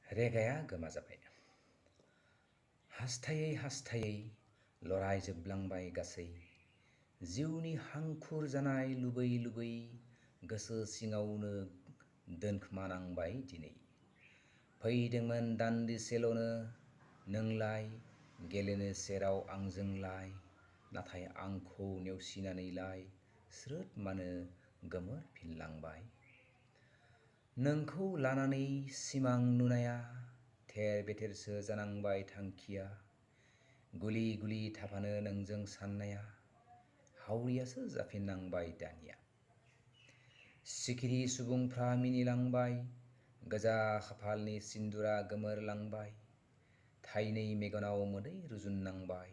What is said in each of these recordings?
रेगाया गोमाजाबाय। हास्थायै हास्थायै लरायजोबलांबाय गासै जिउनि हांखुर जानाय लुबै लुबै गोसो सिङावनो दोनखोमानांबाय दिनै। फैदोंमोन दान्दिसेल'नो नोंलाय गेलेनो सेराव आंजोंलाय, नाथाय आंखौ नेवसिनानैलाय स्रोद मानो गोमोरफिनलांबाय। नोंखौ लानानै सिमां नुनाया थेर बेथेरसो जानांबाय थांखिया, गुलि गुलि थाफानो नोंजों साननाया हावरियासो जाफिननांबाय दानिया। सिखिरि सुबुंफ्रा मिनिलांबाय, गोजा खाफालनि सिन्दुरा गोमोरलांबाय, थाइनै मेगनाव मोदै रुजुननांबाय,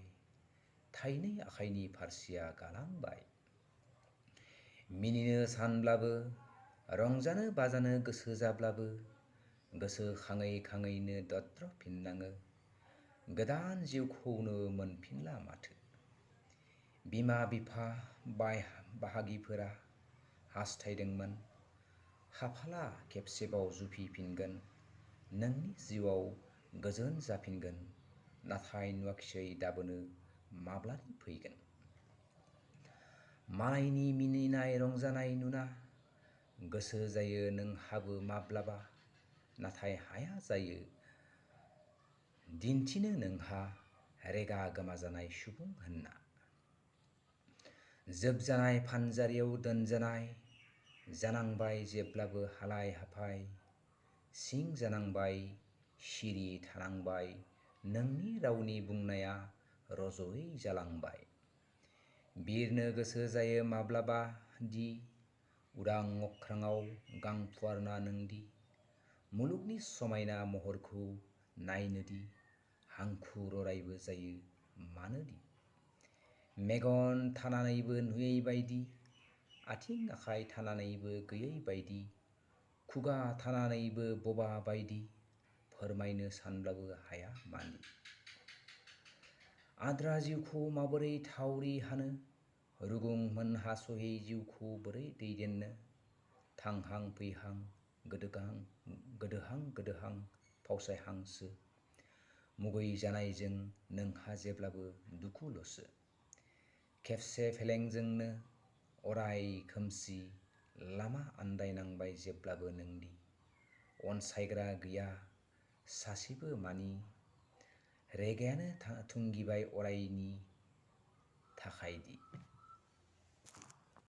थाइनै आखाइनि फारसिया गालांबाय। मिनिनो सानब्लाबो रंजानो बाजानो गोसो जाब्लाबो गोसो खाङै खाङैनो दद्रफिननाङो, गोदान जिउखौनो मोनफिनला माथो। बिमा बिफा बाय बाहागिफोरा हास्थायदोंमोन खाफाला खेबसेबाव जुफिफिनगोन, नोंनि जिउआव गोजोन जाफिनगोन, नाथाय नुवाखिसै दाबोनो माब्लादि फैगोन। मालायनि मिनिनाय रंजानाय नुना गोसो जायो नोंहाबो माब्लाबा, नाथाय हाया जायो दिन्थिनो नोंहा रेगा गोमाजानाय सुबुं होनना। जोबजानाय फानजारियाव दोनजानाय जानांबाय जेब्लाबो हालाय हाफाय, सिं जानांबाय सिरि थानांबाय नोंनि रावनि बुंनाया रज'यै जालांबाय। बिरनो गोसो जायो माब्लाबा दि उदां अख्राङाव गां फुवारना नोंदि, मुलुगनि समायना महरखौ नायनोदि हांखुर अरायबो जायो मानोदि। मेगन थानानैबो नुयै बायदि, आथिं आखाइ थानानैबो गैयै बायदि, खुगा थानानैबो बबा बायदि, फोरमायनो सानब्लाबो हाया मानि। आद्रा जिउखौ माबोरै थावरि हानो, रुगुं मोनहास'यै जिउखौ बोरै दैदेननो, थांहां फैहां गोदोहां गोदोहां फावसायहांसो, मुगै जानायजों नोंहा जेब्लाबो दुखुल'सो। खेबसे फेलेंजोंनो अराय खोमसि लामा आन्दायनांबाय जेब्लाबो नोंदि, अनसायग्रा गैया सासेबो मानि, रेगायानो थुंगिबाय अरायनि थाखायदि।